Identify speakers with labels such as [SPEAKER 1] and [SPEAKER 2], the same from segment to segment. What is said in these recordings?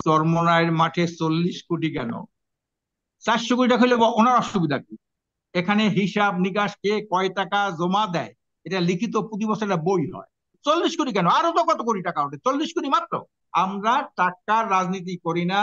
[SPEAKER 1] চরমোনাইয়ের মাঠে 40 কোটি কেন? 400 কোটি টাকা হলে ওনার অসুবিধা কি? এখানে হিসাব নিকাশ কে কয় টাকা জমা দেয় এটা লিখিত প্রতি বছর একটা বই হয়। 40 কোটি কেন? আরো তো কত কোটি টাকা ওঠে, 40 কোটি মাত্র। আমরা টাকার রাজনীতি করি না,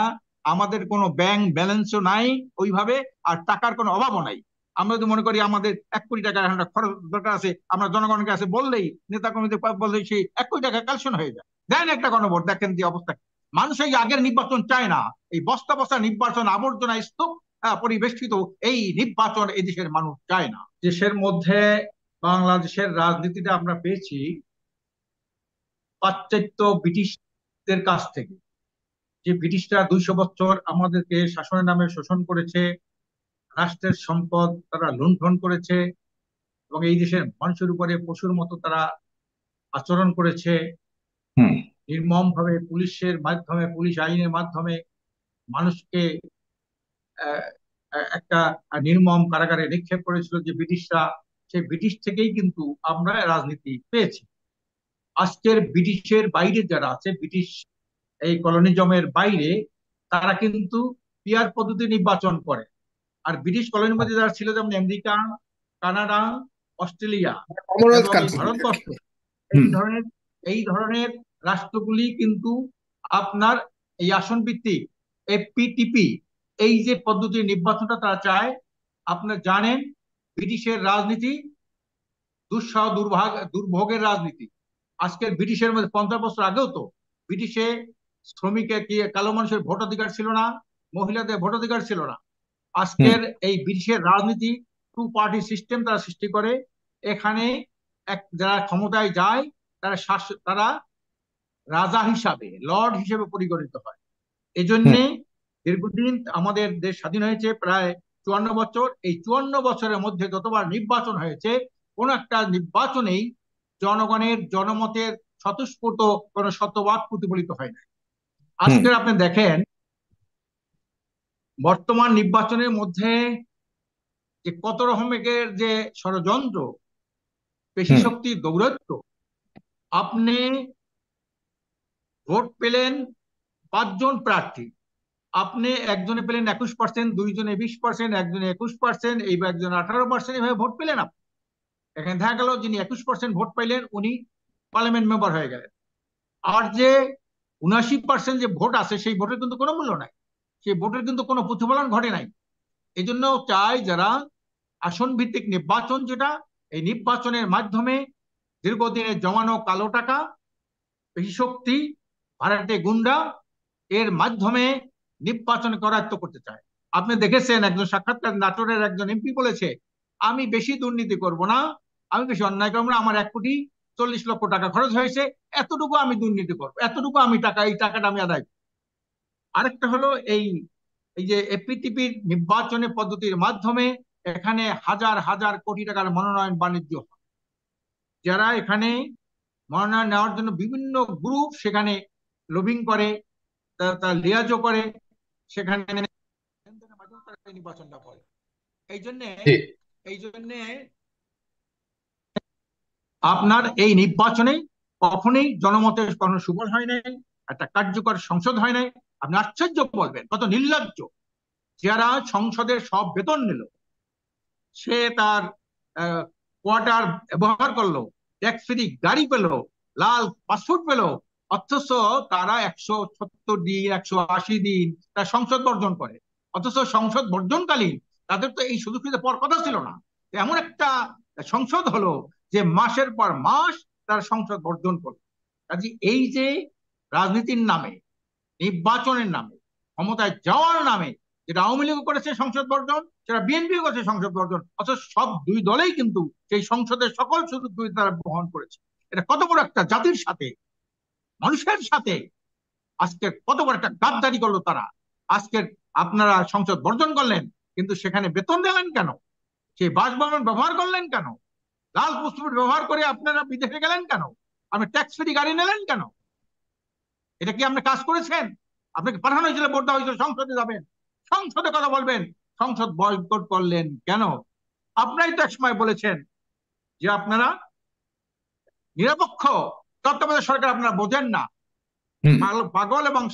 [SPEAKER 1] আমাদের কোনো ব্যাংক ব্যালেন্সও নাই ওইভাবে, আর টাকার কোনো অভাবও নাই। আমরা যদি মনে করি আমাদের 1 কোটি টাকা এখন খরচ দরকার আছে, আমরা জনগণের কাছে বললেই, নেতা কর্মীদের বললেই সেই 1 কোটি টাকা কালেকশন হয়ে যায়। দেন একটা গণভোট, দেখেন যে অবস্থা। মানুষ এই আগের নির্বাচন চায় না, এই বস্তা বস্তা নির্বাচন, আবর্জনা স্তূপ পরিবেষ্টিত এই নির্বাচন এই দেশের মানুষ চায় না। দেশের মধ্যে বাংলাদেশের রাজনীতিটা আমরা পেয়েছি পাশ্চাত্য ব্রিটিশদের কাছ থেকে। যে ব্রিটিশরা 200 বছর আমাদেরকে শাসনের নামে শোষণ করেছে, রাষ্ট্রের সম্পদ তারা লুণ্ঠন করেছে, এবং এই দেশের মানুষের উপরে পশুর মতো তারা আচরণ করেছে।
[SPEAKER 2] হুম।
[SPEAKER 1] নির্মম ভাবে পুলিশের মাধ্যমে, পুলিশ আইনের মাধ্যমে মানুষকে আহ, একটা নির্মম কারাগারে নিক্ষেপ করেছিল যে ব্রিটিশরা। সেই ব্রিটিশ থেকেই কিন্তু আমরা রাজনীতি পেয়েছি। আজকের ব্রিটিশের বাইরে যারা আছে, ব্রিটিশ এই কলোনিজমের বাইরে, তারা কিন্তু পিয়ার পদ্ধতি নির্বাচন করে। আর ব্রিটিশ কলোনির মধ্যে যারা ছিল, যেমন আমেরিকা, কানাডা, অস্ট্রেলিয়া
[SPEAKER 2] কমনওয়েলথ
[SPEAKER 1] এবং এই
[SPEAKER 2] কান্ট্রি আর
[SPEAKER 1] ভারতবর্ষ,
[SPEAKER 2] কি।
[SPEAKER 1] এই
[SPEAKER 2] হুম।
[SPEAKER 1] ধরনের এই ধরনের রাষ্ট্রগুলি কিন্তু আপনার এই আসন ভিত্তিক এফপিটিপি, এই যে পদ্ধতির নির্বাচনটা তারা চায়। আপনারা জানেন ব্রিটিশের রাজনীতি দুঃসহ দুর্ভোগের রাজনীতি। আজকের ব্রিটিশের মধ্যে 50 বছর আগেও তো ব্রিটিশে শ্রমিকের কি কালো মানুষের ভোটাধিকার ছিল না, মহিলাদের ভোটাধিকার ছিল না।
[SPEAKER 2] হুম।
[SPEAKER 1] আজকের এই ব্রিটিশের রাজনীতি টু পার্টি সিস্টেম তারা সৃষ্টি করে। এখানে যারা ক্ষমতায় যায় তারা রাজা হিসাবে, লর্ড হিসেবে পরিগণিত হয়।
[SPEAKER 2] হুম।
[SPEAKER 1] এজন্যে দীর্ঘদিন আমাদের দেশ স্বাধীন হয়েছে প্রায় 54 বছর। এই 54 বছরের মধ্যে যতবার নির্বাচন হয়েছে, কোন একটা নির্বাচনেই জনগণের জনমতের স্বতঃস্ফূর্ত কোন শতবাদ প্রতিফলিত হয় না।
[SPEAKER 2] হুম।
[SPEAKER 1] আজকের আপনি দেখেন বর্তমান নির্বাচনের মধ্যে যে কত রকমের যে ষড়যন্ত্র, পেশি
[SPEAKER 2] হুম।
[SPEAKER 1] শক্তি দৌরাত্ম্য। আপনি ভোট পেলেন 5 জন প্রার্থী, আপনি একজনে পেলেন 21%, দুইজনে 20%, একজনে 21%, এইবার একজন 18%, এইভাবে ভোট পেলেন আপনি। এখানে দেখা গেল যিনি 21% ভোট পাইলেন উনি পার্লামেন্ট মেম্বার হয়ে গেলেন। আর যে 79% যে ভোট আছে সেই ভোটের কিন্তু কোনো মূল্য নাই, সেই ভোটের কিন্তু কোনো প্রতিফলন ঘটে নাই। এই জন্য চাই যারা আসন ভিত্তিক নির্বাচন, যেটা এই নির্বাচনের মাধ্যমে দীর্ঘদিনের জমানো কালো টাকা, পেশি শক্তি, ভাড়াটে গুন্ডা, এর মাধ্যমে নির্বাচন করায়ত্ত করতে চায়। আপনি দেখেছেন একজন সাক্ষাৎকার নাটোরের একজন এমপি বলেছে, আমি বেশি দুর্নীতি করব না, আমি বেশি অন্যায় করবো না, আমার 1,40,00,000 টাকা খরচ হয়েছে, এতটুকু আমি দুর্নীতি করবো, এতটুকু আমি টাকা, এই টাকাটা আমি আদায় করবো। আরেকটা হলো এই এই যে এপিটিপির নির্বাচনের পদ্ধতির মাধ্যমে এখানে হাজার হাজার কোটি টাকার মনোনয়ন বাণিজ্য হয়। যারা এখানে মনোনয়ন নেওয়ার জন্য বিভিন্ন গ্রুপ সেখানে লবিং করে, তারা লিয়াজও করে, সেখানে নির্বাচনটা করে। এই জন্যে
[SPEAKER 2] জি।
[SPEAKER 1] এই জন্যে আপনার এই নির্বাচনে কখনোই জনমতের কোনো সুফল হয় নাই, একটা কার্যকর সংসদ হয় নাই। আপনি আশ্চর্য বলবেন কত নির্লজ্জ, যারা সংসদের সব বেতন নিল, সে তার কোয়ার্টার ব্যবহার করলো, ট্যাক্স ফ্রি গাড়ি পেলো, লাল পাসপোর্ট পেলো, অথচ তারা 170 দিন, 180 দিন তার সংসদ বর্জন করে। অথচ সংসদ বর্জনকালীন তাদের তো এই সুযোগ সুবিধা পাওয়ার কথা ছিল না। এমন একটা সংসদ হলো যে মাসের পর মাস তার সংসদ বর্জন করলো। কাজে এই যে রাজনীতির নামে, নির্বাচনের নামে, ক্ষমতায় যাওয়ার নামে, যেটা আওয়ামী লীগ করেছে সংসদ বর্জন, সেটা বিএনপি করেছে সংসদ বর্জন, অথচ সব দুই দলেই কিন্তু সেই সংসদের সকল সুযোগ সুবিধা তারা বহন করেছে। এটা কত বড় একটা জাতির সাথে, মানুষের সাথে আজকে কত বড় একটা গাদ্দারি করলো তারা। আজকে আপনারা সংসদ বর্জন করলেন, কিন্তু সেখানে বেতন দিলেন কেন? সেই বাসভবন ব্যবহার করলেন কেন? লাল পাসপোর্ট ব্যবহার করে আপনারা বিদেশে গেলেন কেন? আপনি ট্যাক্স ফ্রি গাড়ি নিলেন কেন? এটা কি আপনি কাজ করেছেন? আপনাকে পাঠানো হয়েছিল, ভোট দেওয়া হয়েছিল, সংসদে যাবেন, সংসদে কথা বলবেন, সংসদ বয়কট করলেন কেন? আপনারাই তো একসময় বলেছেন যে আপনারা নিরপেক্ষ তত্ত্বাবধায়ক সরকার আপনারা বোঝেন না,
[SPEAKER 2] হুম।
[SPEAKER 1] পাগল এবং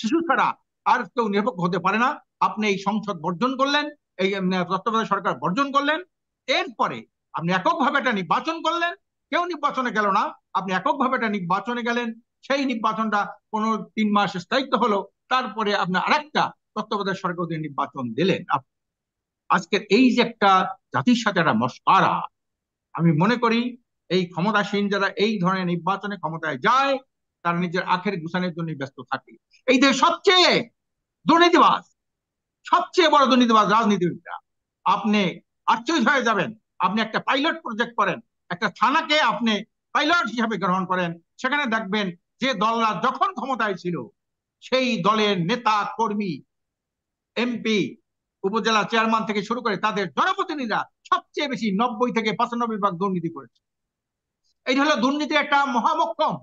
[SPEAKER 1] শিশু ছাড়া আর কেউ নিরপেক্ষ হতে পারে না। আপনি এই সংসদ বর্জন করলেন, এই তত্ত্বাবধায়ক সরকার বর্জন করলেন, এরপরে আপনি এককভাবে একটা নির্বাচন করলেন, কেউ নির্বাচনে গেল না, আপনি এককভাবে একটা নির্বাচনে গেলেন, সেই নির্বাচনটা 15-3 মাস স্থায়িত্ব হলো, তারপরে আপনি আরেকটা তত্ত্বাবধায়ক সরকার নির্বাচন দিলেন। আজকের এই যে একটা জাতির সাথে একটা মশকারা, আমি মনে করি এই ক্ষমতাসীন যারা এই ধরনের নির্বাচনে ক্ষমতায় যায়, তারা নিজের আখের গুছানোর জন্য ব্যস্ত থাকে। এই দেশ সবচেয়ে দুর্নীতিবাজ, সবচেয়ে বড় দুর্নীতিবাজ রাজনীতিবিদরা। আপনি আশ্চর্য হয়ে যাবেন, আপনি একটা পাইলট প্রজেক্ট করেন, একটা থানাকে আপনি পাইলট হিসাবে গ্রহণ করেন, সেখানে দেখবেন যে দলরা যখন ক্ষমতায় ছিল সেই দলের নেতা কর্মী, এমপি, উপজেলা চেয়ারম্যান থেকে শুরু করে তাদের জনপ্রতিনিধিরা সবচেয়ে বেশি 90 থেকে 95% দুর্নীতি করেছে। এই হলো দুর্নীতির একটা মহামক্ষম।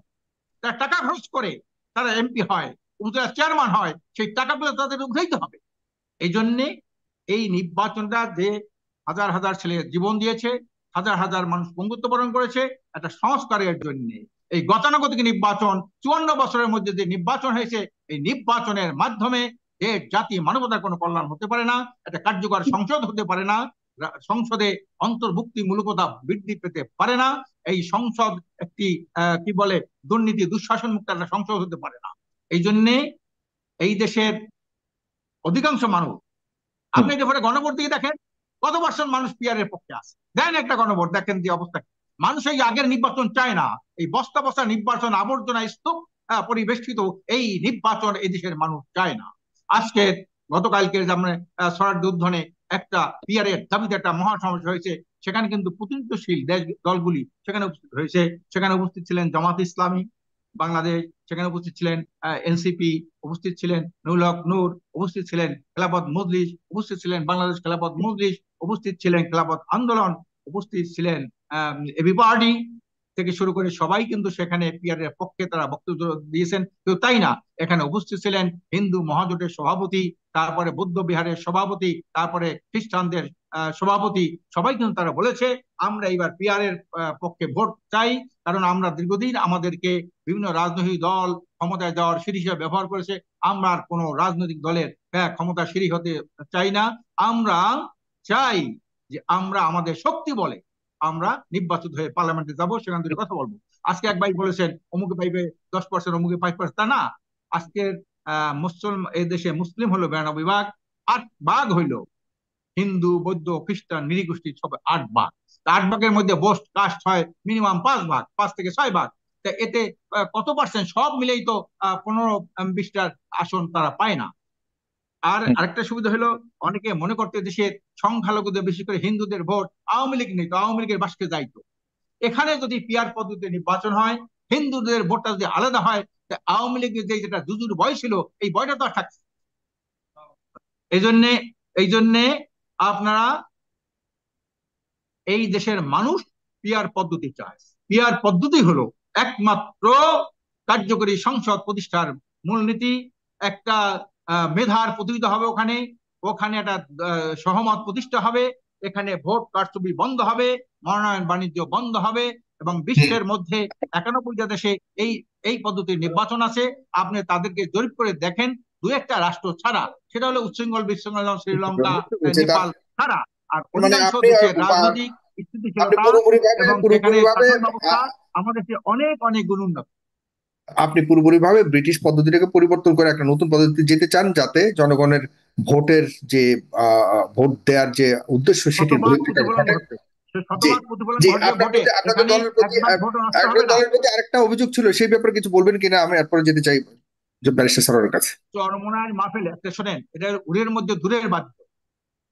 [SPEAKER 1] তারা টাকা খরচ করে তারা এমপি হয়, উপজেলা চেয়ারম্যান হয়, সেই টাকাগুলো তাদের উঠাইতে হবে। এই জন্যে এই নির্বাচনটা যে হাজার হাজার ছেলে জীবন দিয়েছে, হাজার হাজার মানুষ বন্ধুত্ব বরণ করেছে একটা সংস্কারের জন্য। এই গতানুগতিক নির্বাচন 54 বছরের মধ্যে যে নির্বাচন হয়েছে, এই নির্বাচনের মাধ্যমে যে জাতি মানবতার কোনো কল্যাণ হতে পারে না, একটা কার্যকর সংসদ হতে পারে না, সংসদে অন্তর্ভুক্তিমূলকতা বৃদ্ধি পেতে পারে না, এই সংসদ একটি কি বলে দুর্নীতি দুঃশাসন মুক্ত একটা সংসদ হতে পারে না। এই জন্যে এই দেশের অধিকাংশ মানুষ, আপনি যখন গণভোট দিয়ে দেখেন কত পার্সেন্ট মানুষ পিয়ারের পক্ষে আছে, দেন একটা গণভোট দেখেন যে অবস্থা। মানুষ এই আগের নির্বাচন চায় না, এই বস্তা বস্তা নির্বাচন, আবর্জনা স্তূপ পরিবেষ্টিত এই নির্বাচন এই দেশের মানুষ চায় না। আজকে গতকালকে যেমন স্বরাজ্য উদ্যানে একটা পিয়ারের দাবিতে একটা মহাসমাবেশ হয়েছে, সেখানে কিন্তু প্রতিনিধিশীল দেশ দলগুলি সেখানে উপস্থিত হয়েছে। সেখানে উপস্থিত ছিলেন জামাত ইসলামী বাংলাদেশ, সেখানে উপস্থিত ছিলেন এনসিপি, উপস্থিত ছিলেন নুরুল হক নূর, উপস্থিত ছিলেন খেলাফত মজলিস, উপস্থিত ছিলেন বাংলাদেশ খেলাফত মজলিস, উপস্থিত ছিলেন খেলাফত আন্দোলন, উপস্থিত ছিলেন এবি পার্টি থেকে শুরু করে সবাই কিন্তু সেখানে পিয়ারের পক্ষে তারা বক্তব্য দিয়েছেন। কেউ তাই না, এখানে উপস্থিত ছিলেন হিন্দু মহাজোটের সভাপতি, তারপরে বৌদ্ধ বিহারের সভাপতি, তারপরে খ্রিস্টানদের সভাপতি, সবাই কিন্তু তারা বলেছে আমরা এবার পিয়ারের পক্ষে ভোট চাই, কারণ আমরা দীর্ঘদিন আমাদেরকে বিভিন্ন রাজনৈতিক দল ক্ষমতায় যাওয়ার সিঁড়ি হিসেবে ব্যবহার করেছে। আমরা আর কোনো রাজনৈতিক দলের ক্ষমতা সিঁড়ি হতে চাই না। আমরা চাই যে আমরা আমাদের শক্তি বলে আমরা নির্বাচিত হয়ে পার্লামেন্টে যাব, সেখান থেকে কথা বলবো। আজকে এক ভাই বলেছেন অমুকে পাইবে 10%, অমুকে 5%, তা না। আজকের মুসলিম, এই দেশে মুসলিম হলো 92 ভাগ, 8 ভাগ হইলো হিন্দু, বৌদ্ধ, খ্রিস্টান, নৃগোষ্ঠী, সব 8 ভাগ। 8 ভাগের মধ্যে বোস্ট কাস্ট হয় মিনিমাম 5 ভাগ, 5 থেকে 6 ভাগ। তা এতে কত পার্সেন্ট, সব মিলেই তো 15-20টা আসন তারা পায় না। আর আরেকটা সুবিধা হলো, অনেকে মনে করতে দেশের সংখ্যালঘুদের বিশেষ করে হিন্দুদের ভোট, আওয়ামী লীগ নেই তো আওয়ামী লীগের বাসকে যাইতো। এখানে যদি পিয়ার পদ্ধতিতে নির্বাচন হয়, হিন্দুদের ভোটটা যদি আলাদা হয়, আওয়ামী লীগের যে যেটা জুজুর বয় ছিল এই বয়টা তো আর থাকছে। এই জন্যে এই জন্যে আপনারা, এই দেশের মানুষ পিয়ার পদ্ধতি চায়। পিয়ার পদ্ধতি হলো একমাত্র কার্যকরী সংসদ প্রতিষ্ঠার মূলনীতি। একটা মেধার প্রতিযোগিতা হবে ওখানে, ওখানে একটা সহমত প্রতিষ্ঠা হবে, এখানে ভোট কারচুপি বন্ধ হবে, মনোনয়ন বাণিজ্য বন্ধ হবে, এবং বিশ্বের মধ্যে 91টা দেশে এই এই পদ্ধতির নির্বাচন আছে। আপনি তাদেরকে জরিপ করে দেখেন, দু একটা রাষ্ট্র ছাড়া, সেটা হলো উচ্ছৃঙ্খল বিশৃঙ্খল যেমন শ্রীলঙ্কা, নেপাল ছাড়া, আর
[SPEAKER 2] মানে
[SPEAKER 1] অধিকাংশ
[SPEAKER 2] আপনি
[SPEAKER 1] দেশের রাজনৈতিক
[SPEAKER 2] আপনি
[SPEAKER 1] স্থিতিশীলতা
[SPEAKER 2] পুরোপুরি ভাবে
[SPEAKER 1] এবং সেখানে
[SPEAKER 2] পুরোপুরি ভাবে
[SPEAKER 1] শাসন ব্যবস্থা আমাদের চেয়ে অনেক অনেক গুণ উন্নত।
[SPEAKER 2] আপনি পুরোপুরি ভাবে ব্রিটিশ পদ্ধতিটাকে পরিবর্তন করে একটা নতুন পদ্ধতি যেতে চান, যাতে জনগণের ভোটের যে ভোট দেওয়ার যে উদ্দেশ্য সেটির
[SPEAKER 1] শতভাগ
[SPEAKER 2] বহিঃপ্রকাশ
[SPEAKER 1] প্রতিফলন
[SPEAKER 2] ঘটে।
[SPEAKER 1] ঘটবে, সে
[SPEAKER 2] জি,
[SPEAKER 1] শতভাগ প্রতিফলন
[SPEAKER 2] জি,
[SPEAKER 1] ঘটবে ভোটে।
[SPEAKER 2] আপনাদের
[SPEAKER 1] এখানে
[SPEAKER 2] দলের প্রতি
[SPEAKER 1] একবার ভোট নষ্ট
[SPEAKER 2] আপনাদের
[SPEAKER 1] হবে না।
[SPEAKER 2] দলের প্রতি আরেকটা অভিযোগ ছিল, সেই ব্যাপারে কিছু বলবেন কিনা, আমি এরপরে যেতে চাই যে ব্যারিস্টার স্যারের কাছে।
[SPEAKER 1] চরমোনাই মাহফিলে একটা শোনেন, এটা উড়ের মধ্যে দূরের বাদ্য,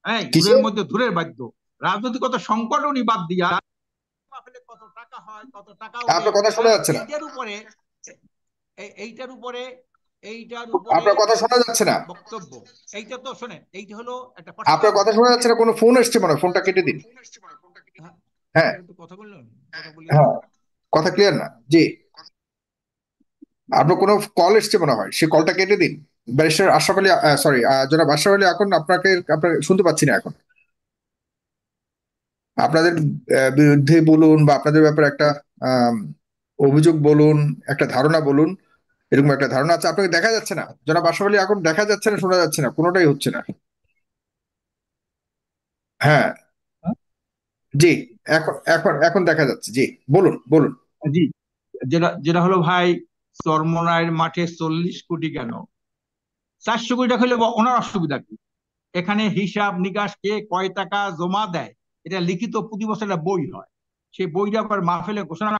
[SPEAKER 1] হ্যাঁ
[SPEAKER 2] কিসে?
[SPEAKER 1] উড়ের মধ্যে দূরের বাদ্য, রাজনৈতিকগত সংকট উনি বাদ দিয়া মাহফিলে কত টাকা হয়, কত টাকা ওঠে,
[SPEAKER 2] আপনার কথা শোনা যাচ্ছে না।
[SPEAKER 1] এইটার উপরে, এইটার উপরে, এইটার উপরে
[SPEAKER 2] আপনার কথা শোনা যাচ্ছে না।
[SPEAKER 1] বক্তব্য। এইটা তো শোনেন, এইটা হলো একটা
[SPEAKER 2] আপনার
[SPEAKER 1] পার্সোনাল
[SPEAKER 2] কথা
[SPEAKER 1] বক্তব্য।
[SPEAKER 2] শোনা যাচ্ছে না, কোনো ফোন এসছে মনে হয়, ফোনটা কেটে দিন।
[SPEAKER 1] হ্যাঁ,
[SPEAKER 2] হ্যাঁ,
[SPEAKER 1] একটু কথা বললেন, কথা বলি তো।
[SPEAKER 2] হ্যাঁ, কথা ক্লিয়ার না। জি, আপনার কোনো কল এসছে মনে হয়, সে কলটা কেটে দিন। ব্যারিস্টার আশরাফ আলী, সরি, জনাব আশরাফ আলী, এখন আপনার শুনতে পাচ্ছি না এখন। আপনাদের বিরুদ্ধে বলুন বা আপনাদের ব্যাপারে একটা আম, অভিযোগ বলুন, একটা ধারণা বলুন, এরকম একটা ধারণা আছে। আপনাকে দেখা যাচ্ছে না জনাব আশরাফ আলী, এখন দেখা যাচ্ছে না, শোনা যাচ্ছে না, কোনোটাই হচ্ছে না। হ্যাঁ, জি, এখন এখন এখন দেখা যাচ্ছে, জি, বলুন বলুন।
[SPEAKER 1] জি, যেটা যেটা হলো ভাই, চরমোনাইয়ের মাঠে 40 কোটি কেন? 400 কোটি টাকা হলে ওনার অসুবিধা কি? এখানে হিসাব নিকাশ কে কয় টাকা জমা দেয়, এটা লিখিত প্রতি বছর একটা বই হয়। সেই বইটা আবার মাহফিলে ঘোষণা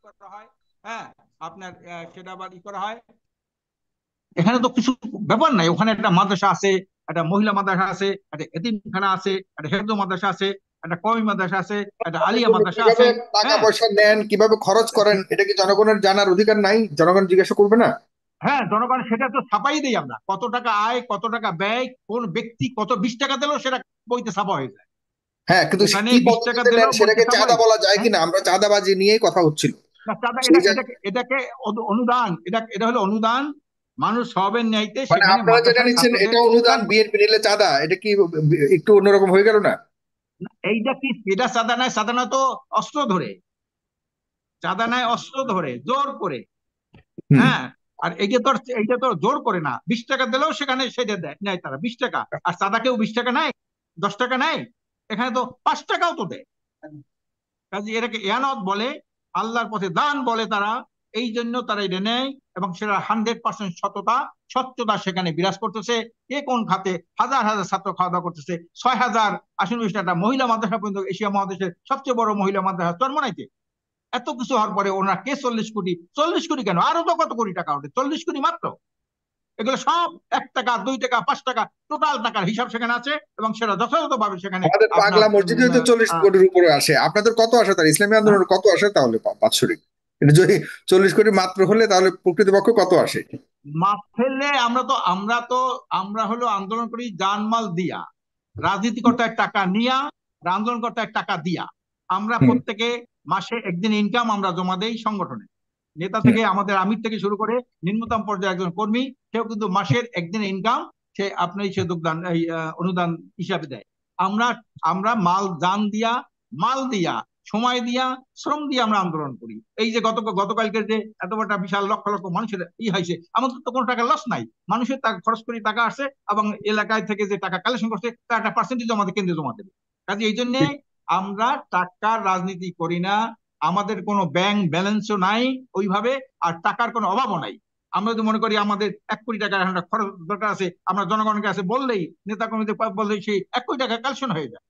[SPEAKER 1] করা হয়। হ্যাঁ, আপনার সেটা আবার করা হয়। এখানে তো কিছু ব্যাপার নাই, ওখানে একটা মাদ্রাসা আছে, একটা মহিলা মাদ্রাসা আছে, একটা এতিমখানা আছে, একটা হেফজ মাদ্রাসা আছে, একটা কওমি মাদ্রাসা আছে, একটা
[SPEAKER 2] আপনাদের
[SPEAKER 1] আলিয়া
[SPEAKER 2] জন্য
[SPEAKER 1] মাদ্রাসা
[SPEAKER 2] কিভাবে
[SPEAKER 1] আছে।
[SPEAKER 2] টাকা
[SPEAKER 1] হ্যাঁ,
[SPEAKER 2] পয়সা নেন, কিভাবে খরচ করেন, এটা কি জনগণের জানার অধিকার নাই? জনগণ জিজ্ঞাসা করবে না?
[SPEAKER 1] হ্যাঁ, জনগণ সেটা তো ছাপাই দেই আমরা, কত টাকা আয়, কত টাকা ব্যয়, কোন ব্যক্তি কত 20 টাকা দিল সেটা বইতে ছাপা হয়ে যায়।
[SPEAKER 2] হ্যাঁ, কিন্তু
[SPEAKER 1] ওখানে
[SPEAKER 2] কি
[SPEAKER 1] 20 টাকা
[SPEAKER 2] পদ্ধতিতে নেন
[SPEAKER 1] দিলেও বইতে
[SPEAKER 2] সেটাকে
[SPEAKER 1] ছাপা
[SPEAKER 2] চাঁদা
[SPEAKER 1] হয়ে যায়।
[SPEAKER 2] বলা যায়
[SPEAKER 1] হ্যাঁ,
[SPEAKER 2] কিনা? আমরা চাঁদাবাজি নিয়েই কথা হচ্ছিল
[SPEAKER 1] না, চাঁদা,
[SPEAKER 2] সেই জায়গায়।
[SPEAKER 1] এটাকে অনুদান, এটা হলো অনুদান। মানুষ সবের ন্যায়তে
[SPEAKER 2] মানে
[SPEAKER 1] সেখানে
[SPEAKER 2] আপনারা যেটা
[SPEAKER 1] মাদ্রাসার
[SPEAKER 2] নিচ্ছেন
[SPEAKER 1] ছাত্রদের
[SPEAKER 2] এটা অনুদান,
[SPEAKER 1] অনুদান।
[SPEAKER 2] বিএনপি নিলে চাঁদা, এটা কি একটু অন্যরকম হয়ে গেল না?
[SPEAKER 1] এইটা কি, এটা চাঁদা নাই, চাঁদা না তো অস্ত্র ধরে, চাঁদা নাই অস্ত্র ধরে জোর করে।
[SPEAKER 2] হুম।
[SPEAKER 1] হ্যাঁ, আর এইটা তো জোর করে না, 20 টাকা দিলেও সেখানে সেটা দেয় নেয় তারা 20 টাকা। আর চাঁদা কেউ 20 টাকা নেয়, 10 টাকা নেয়? এখানে তো 5 টাকাও তো দেয়। কাজে এটাকে এয়ানত বলে, আল্লাহর পথে দান বলে তারা। এই জন্য তারা এটা নেয়, এবং সেটা 100% সততা, স্বচ্ছতা সেখানে বিরাজ করতেছে। কে কোন খাতে হাজার হাজার ছাত্র খাওয়া দাওয়া করতেছে। 6,000 আসন বিশিষ্ট একটা মহিলা মাদ্রাসা পর্যন্ত, এশিয়া মহাদেশের সবচেয়ে বড় মহিলা মাদ্রাসা চরমোনাইতে। এত কিছু হওয়ার পরে ওনারা কে 40 কোটি, 40 কোটি কেন, আরো তো কত কোটি টাকা ওঠে, 40 কোটি মাত্র। এগুলো সব 1 টাকা, 2 টাকা, 5 টাকা, টোটাল টাকার হিসাব সেখানে আছে, এবং সেটা যথাযথভাবে সেখানে
[SPEAKER 2] আমাদের
[SPEAKER 1] আপনার
[SPEAKER 2] পাগলা মসজিদে তো 40 কোটির উপরে আসে, আপনাদের কত আসে? তার ইসলামী আন্দোলনের কত আসে তাহলে বাৎসরিক? এটা যদি 40 কোটি মাত্র হলে তাহলে প্রকৃতপক্ষে কত আসে?
[SPEAKER 1] মাপ ফেললে আমরা হলো আন্দোলন করি জানমাল দিয়া, রাজনীতিকর্তার টাকা নিয়া, আর আন্দোলনকর্তার টাকা দিয়া। আমরা
[SPEAKER 2] হুম।
[SPEAKER 1] প্রত্যেকে মাসে একদিন ইনকাম আমরা জমা দেই সংগঠনে। নেতা
[SPEAKER 2] হুম।
[SPEAKER 1] থেকে আমাদের আমির থেকে শুরু করে নিম্নতম পর্যায়ে একজন কর্মী, সেও কিন্তু মাসের একদিন ইনকাম সে আপনি সে যোগদান এই অনুদান হিসাবে দেয়। আমরা আমরা মাল দিয়া, সময় দিয়া, শ্রম দিয়ে আমরা আন্দোলন করি। এই যে গতকালকে যে এত বড় একটা বিশাল লক্ষ লক্ষ মানুষের হয়েছে, আমাদের তো কোনো টাকা লস নাই। মানুষের টাকা খরচ করে টাকা আসছে, এবং এলাকায় থেকে যে টাকা কালেকশন করছে তার একটা পার্সেন্টেজ আমাদের কেন্দ্রে জমা দেবে। কাজে এই জন্যে আমরা টাকার রাজনীতি করি না। আমাদের কোনো ব্যাংক ব্যালেন্সও নাই ওইভাবে, আর টাকার কোনো অভাবও নাই। আমরা যদি মনে করি আমাদের 1 কোটি টাকা একটা খরচ দরকার আছে, আমরা জনগণের কাছে বললেই, নেতা কর্মীদের বললেই সেই 1 কোটি টাকা কালেকশন হয়ে যায়।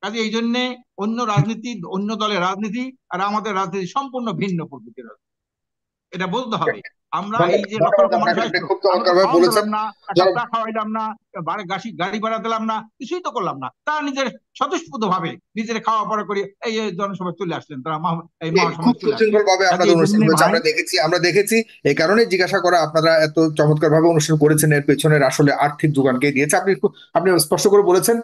[SPEAKER 1] কাজে এই জন্য অন্য রাজনীতি, অন্য দলের রাজনীতি আর আমাদের রাজনীতি সম্পূর্ণ ভিন্ন প্রকৃতির রাজনীতি। এটা বলতে হবে। আমরা এই যে লক্ষ
[SPEAKER 2] ধন্যবাদ
[SPEAKER 1] লক্ষ মানুষ
[SPEAKER 2] আপনাকে, আপনি
[SPEAKER 1] আসলো,
[SPEAKER 2] খুব
[SPEAKER 1] আমরা তো
[SPEAKER 2] চমৎকার ভাবে
[SPEAKER 1] খাওয়ান
[SPEAKER 2] বলেছেন।
[SPEAKER 1] দিলাম না, এক কাপ
[SPEAKER 2] জনাব,
[SPEAKER 1] চা খাওয়াইলাম না, গাড়ি ভাড়া দিলাম না, কিছুই তো করলাম না। তারা নিজের স্বতঃস্ফূর্ত ভাবে নিজের খাওয়া পড়া করে এই জনসভায় চলে আসলেন, তারা এই
[SPEAKER 2] খুব
[SPEAKER 1] মহাসমাজে চলে আসলেন।
[SPEAKER 2] সুশৃঙ্খল ভাবে
[SPEAKER 1] কাজে
[SPEAKER 2] আপনাদের
[SPEAKER 1] এই
[SPEAKER 2] অনুষ্ঠান
[SPEAKER 1] জন্য
[SPEAKER 2] হয়েছে,
[SPEAKER 1] ভাই,
[SPEAKER 2] আমরা দেখেছি এই কারণে জিজ্ঞাসা করা, আপনারা এত চমৎকার ভাবে অনুষ্ঠান করেছেন, এর পেছনের আসলে আর্থিক যোগান কে দিয়েছে আপনি স্পষ্ট করে বলেছেন।